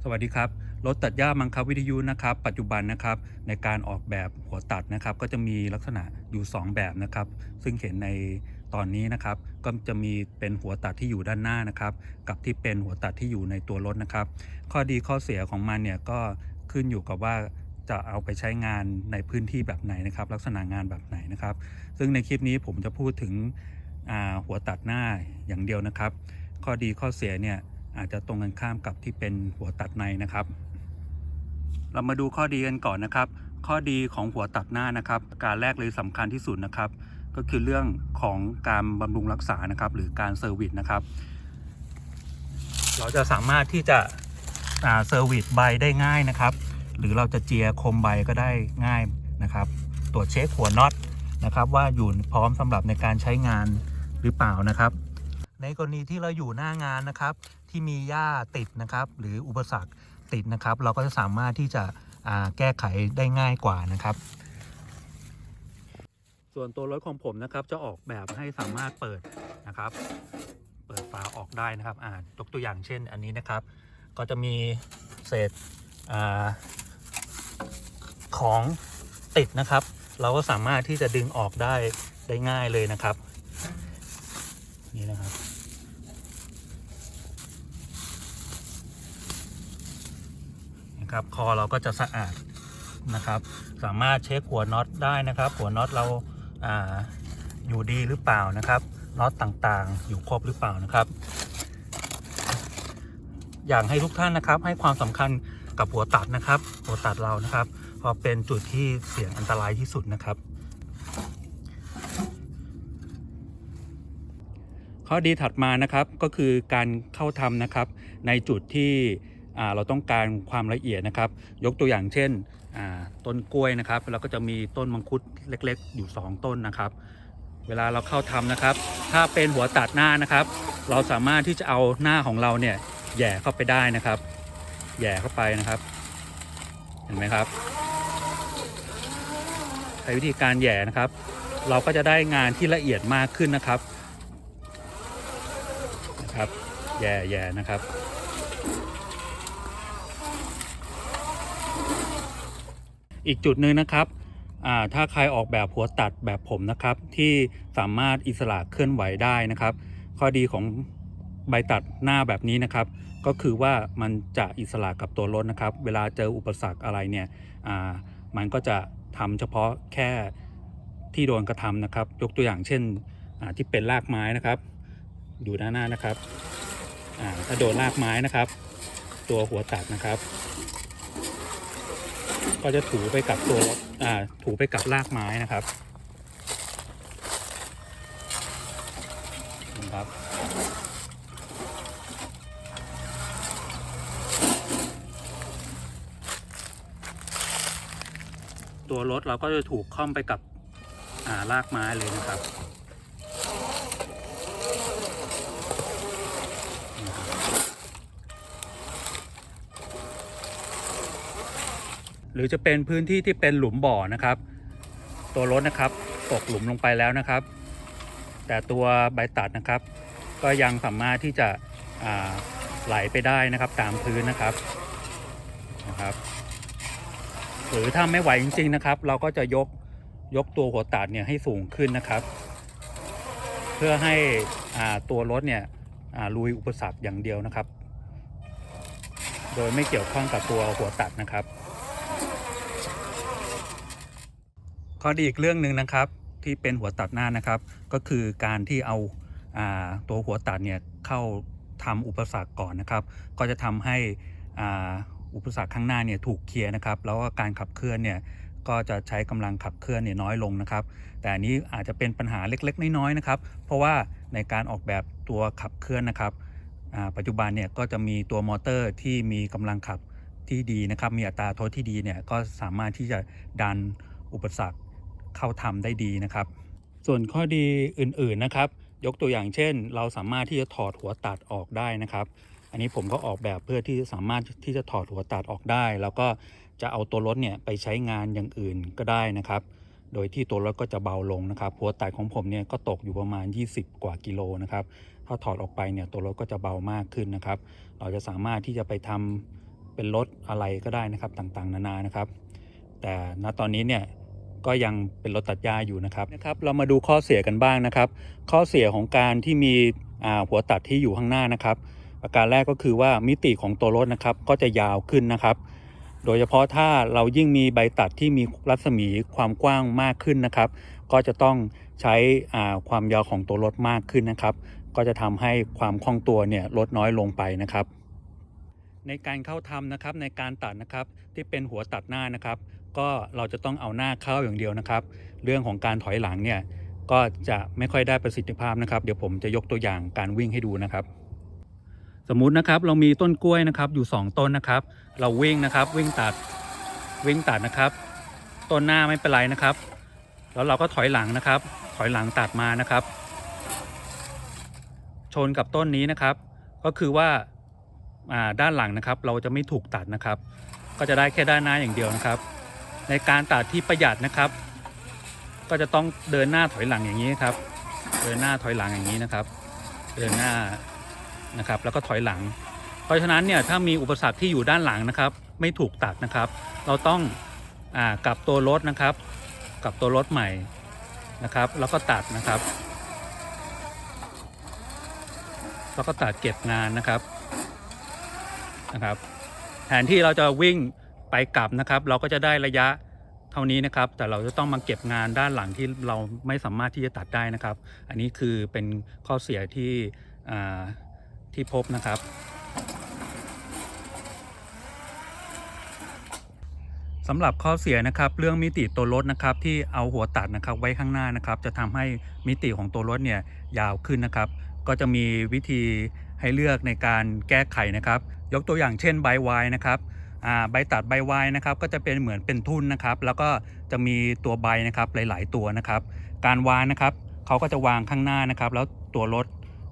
สวัสดีครับรถตัดหญ้าบังคับวิทยุนะครับปัจจุบันนะครับในการออกแบบหัวตัดนะครับก็จะมีลักษณะอยู่2แบบนะครับซึ่งเห็นในตอนนี้นะครับก็จะมีเป็นหัวตัดที่อยู่ด้านหน้านะครับกับที่เป็นหัวตัดที่อยู่ในตัวรถนะครับข้อดีข้อเสียของมันเนี่ยก็ขึ้นอยู่กับว่าจะเอาไปใช้งานในพื้นที่แบบไหนนะครับลักษณะงานแบบไหนนะครับซึ่งในคลิปนี้ผมจะพูดถึงหัวตัดหน้าอย่างเดียวนะครับข้อดีข้อเสียเนี่ยอาจจะตรงกันข้ามกับที่เป็นหัวตัดในนะครับเรามาดูข้อดีกันก่อนนะครับข้อดีของหัวตัดหน้านะครับการแรกเลยสำคัญที่สุดนะครับก็คือเรื่องของการบำรุงรักษานะครับหรือการเซอร์วิสนะครับเราจะสามารถที่จะเซอร์วิสใบได้ง่ายนะครับหรือเราจะเจียคมใบก็ได้ง่ายนะครับตรวจเช็คหัวน็อตนะครับว่าอยู่พร้อมสำหรับในการใช้งานหรือเปล่านะครับในกรณีที่เราอยู่หน้างานนะครับที่มีหญ้าติดนะครับหรืออุปสรรคติดนะครับเราก็จะสามารถที่จะแก้ไขได้ง่ายกว่านะครับส่วนตัวรถของผมนะครับจะออกแบบให้สามารถเปิดนะครับเปิดฝาออกได้นะครับยกตัวอย่างเช่นอันนี้นะครับก็จะมีเศษของติดนะครับเราก็สามารถที่จะดึงออกได้ง่ายเลยนะครับนี่นะครับคอเราก็จะสะอาดนะครับสามารถเช็คหัวน็อตได้นะครับหัวน็อตเราอยู่ดีหรือเปล่านะครับน็อตต่างๆอยู่ครบหรือเปล่านะครับอยากให้ทุกท่านนะครับให้ความสำคัญกับหัวตัดนะครับหัวตัดเรานะครับเพราะเป็นจุดที่เสี่ยงอันตรายที่สุดนะครับข้อดีถัดมานะครับก็คือการเข้าทำนะครับในจุดที่เราต้องการความละเอียดนะครับยกตัวอย่างเช่นต้นกล้วยนะครับเราก็จะมีต้นมังคุดเล็กๆอยู่2ต้นนะครับเวลาเราเข้าทำนะครับถ้าเป็นหัวตัดหน้านะครับเราสามารถที่จะเอาหน้าของเราเนี่ยแย่เข้าไปได้นะครับแย่เข้าไปนะครับเห็นไหมครับใช้วิธีการแย่นะครับเราก็จะได้งานที่ละเอียดมากขึ้นนะครับแย่นะครับอีกจุดหนึ่งนะครับถ้าใครออกแบบหัวตัดแบบผมนะครับที่สามารถอิสระเคลื่อนไหวได้นะครับข้อดีของใบตัดหน้าแบบนี้นะครับก็คือว่ามันจะอิสระกับตัวรถนะครับเวลาเจออุปสรรคอะไรเนี่ยมันก็จะทำเฉพาะแค่ที่โดนกระทำนะครับยกตัวอย่างเช่นที่เป็นรากไม้นะครับอยู่ด้านหน้านะครับถ้าโดนรากไม้นะครับตัวหัวตัดนะครับก็จะถูไปกับตัวถูไปกับรากไม้นะครับตัวรถเราก็จะถูกค่อมไปกับรากไม้เลยนะครับหรือจะเป็นพื้นที่ที่เป็นหลุมบ่อนะครับตัวรถนะครับตกหลุมลงไปแล้วนะครับแต่ตัวใบตัดนะครับก็ยังสามารถที่จะไหลไปได้นะครับตามพื้นนะครับหรือถ้าไม่ไหวจริงๆนะครับเราก็จะยกตัวหัวตัดเนี่ยให้สูงขึ้นนะครับเพื่อให้ตัวรถเนี่ยลุยอุปสรรคอย่างเดียวนะครับโดยไม่เกี่ยวข้องกับตัวหัวตัดนะครับข้อดีอีกเรื่องหนึ่งนะครับที่เป็นหัวตัดหน้านะครับก็คือการที่เอาตัวหัวตัดเนี่ยเข้าทำอุปสรรคก่อนนะครับก็จะทำให้อุปสรรคข้างหน้าเนี่ยถูกเคลียร์นะครับแล้วก็การขับเคลื่อนเนี่ยก็จะใช้กำลังขับเคลื่อนเนี่ยน้อยลงนะครับแต่อันนี้อาจจะเป็นปัญหาเล็กๆน้อยๆนะครับเพราะว่าในการออกแบบตัวขับเคลื่อนนะครับปัจจุบันเนี่ยก็จะมีตัวมอเตอร์ที่มีกำลังขับที่ดีนะครับมีอัตราโทษที่ดีเนี่ยก็สามารถที่จะดันอุปสรรคเข้าทำได้ดีนะครับส่วนข้อดีอื่นๆนะครับยกตัวอย่างเช่นเราสามารถที่จะถอดหัวตัดออกได้นะครับอันนี้ผมก็ออกแบบเพื่อที่สามารถที่จะถอดหัวตัดออกได้แล้วก็จะเอาตัวรถเนี่ยไปใช้งานอย่างอื่นก็ได้นะครับโดยที่ตัวรถก็จะเบาลงนะครับหัวตัดของผมเนี่ยก็ตกอยู่ประมาณ20 กว่ากิโลนะครับถ้าถอดออกไปเนี่ยตัวรถก็จะเบามากขึ้นนะครับเราจะสามารถที่จะไปท เป็นรถอะไรก็ได้นะครับต่างๆนานานะครับแต่ณตอนนี้เนี่ยก็ยังเป็นรถตัดหญ้าอยู่นะครับเรามาดูข้อเสียกันบ้างนะครับข้อเสียของการที่มีหัวตัดที่อยู่ข้างหน้านะครับประการแรกก็คือว่ามิติของตัวรถนะครับก็จะยาวขึ้นนะครับโดยเฉพาะถ้าเรายิ่งมีใบตัดที่มีรัศมีความกว้างมากขึ้นนะครับก็จะต้องใช้ความยาวของตัวรถมากขึ้นนะครับก็จะทำให้ความคล่องตัวเนี่ยลดน้อยลงไปนะครับในการเข้าทำนะครับในการตัดนะครับที่เป็นหัวตัดหน้านะครับก็เราจะต้องเอาหน้าเข้าอย่างเดียวนะครับเรื่องของการถอยหลังเนี่ยก็จะไม่ค่อยได้ประสิทธิภาพนะครับเดี๋ยวผมจะยกตัวอย่างการวิ่งให้ดูนะครับสมมุตินะครับเรามีต้นกล้วยนะครับอยู่2ต้นนะครับเราวิ่งนะครับวิ่งตัดนะครับต้นหน้าไม่เป็นไรนะครับแล้วเราก็ถอยหลังนะครับถอยหลังตัดมานะครับชนกับต้นนี้นะครับก็คือว่าด้านหลังนะครับเราจะไม่ถูกตัดนะครับก็จะได้แค่ด้านหน้าอย่างเดียวนะครับในการตัดที่ประหยัดนะครับก็จะต้องเดินหน้าถอยหลังอย่างนี้ครับเดินหน้าถอยหลังอย่างนี้นะครับเดินหน้านะครับแล้วก็ถอยหลังเพราะฉะนั้นเนี่ยถ้ามีอุปสรรคที่อยู่ด้านหลังนะครับไม่ถูกตัดนะครับเราต้องกลับตัวรถนะครับกลับตัวรถใหม่นะครับแล้วก็ตัดนะครับแล้วก็ตัดเก็บงานนะครับแทนที่เราจะวิ่งไปกลับนะครับเราก็จะได้ระยะเท่านี้นะครับแต่เราจะต้องมาเก็บงานด้านหลังที่เราไม่สามารถที่จะตัดได้นะครับอันนี้คือเป็นข้อเสียที่พบนะครับสำหรับข้อเสียนะครับเรื่องมิติตัวรถนะครับที่เอาหัวตัดนะครับไว้ข้างหน้านะครับจะทำให้มิติของตัวรถเนี่ยยาวขึ้นนะครับก็จะมีวิธีให้เลือกในการแก้ไขนะครับยกตัวอย่างเช่นใบวายนะครับใบตัดใบวายนะครับก็จะเป็นเหมือนเป็นทุ่นนะครับแล้วก็จะมีตัวใบนะครับหลายๆตัวนะครับการวางนะครับเขาก็จะวางข้างหน้านะครับแล้วตัวรถ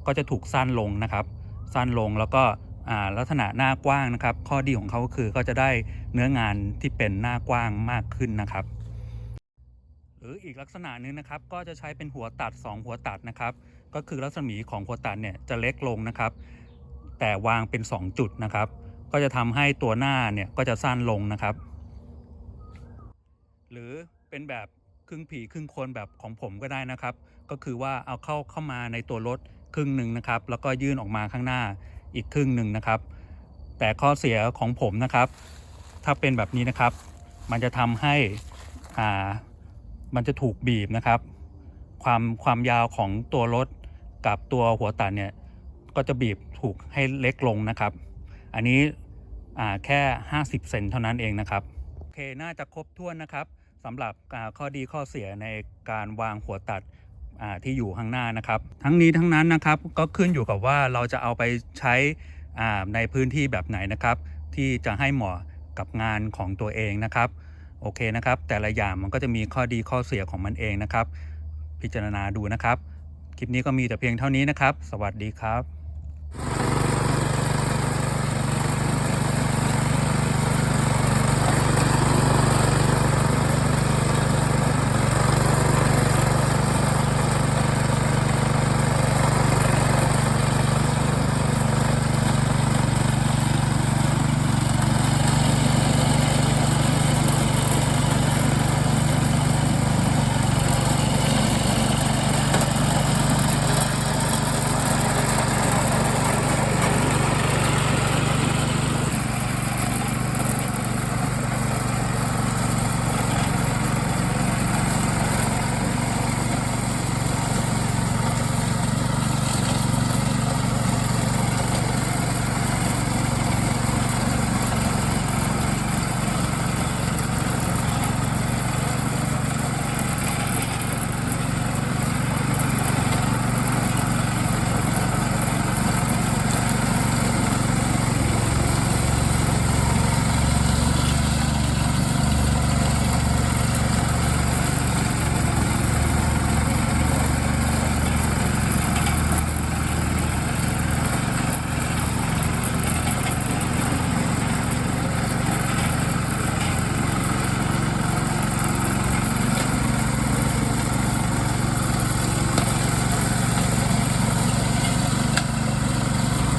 ก็จะถูกสั้นลงนะครับสั้นลงแล้วก็ลักษณะหน้ากว้างนะครับข้อดีของเขาก็คือก็จะได้เนื้องานที่เป็นหน้ากว้างมากขึ้นนะครับหรืออีกลักษณะนึงนะครับก็จะใช้เป็นหัวตัด2หัวตัดนะครับก็คือรัศมีของหัวตัดเนี่ยจะเล็กลงนะครับแต่วางเป็น2จุดนะครับก็จะทำให้ตัวหน้าเนี่ยก็จะสั้นลงนะครับหรือเป็นแบบครึ่งผีครึ่งคนแบบของผมก็ได้นะครับก็คือว่าเอาเข้ามาในตัวรถครึ่งหนึ่งนะครับแล้วก็ยื่นออกมาข้างหน้าอีกครึ่งหนึ่งนะครับแต่ข้อเสียของผมนะครับถ้าเป็นแบบนี้นะครับมันจะทำให้มันจะถูกบีบนะครับความยาวของตัวรถกับตัวหัวตัดเนี่ยก็จะบีบถูกให้เล็กลงนะครับอันนี้แค่50เซนเท่านั้นเองนะครับโอเคน่าจะครบถ้วนนะครับสำหรับข้อดีข้อเสียในการวางหัวตัดที่อยู่ข้างหน้านะครับทั้งนี้ทั้งนั้นนะครับก็ขึ้นอยู่กับว่าเราจะเอาไปใช้ในพื้นที่แบบไหนนะครับที่จะให้เหมาะกับงานของตัวเองนะครับโอเคนะครับแต่ละอย่างมันก็จะมีข้อดีข้อเสียของมันเองนะครับพิจารณาดูนะครับคลิปนี้ก็มีแต่เพียงเท่านี้นะครับสวัสดีครับ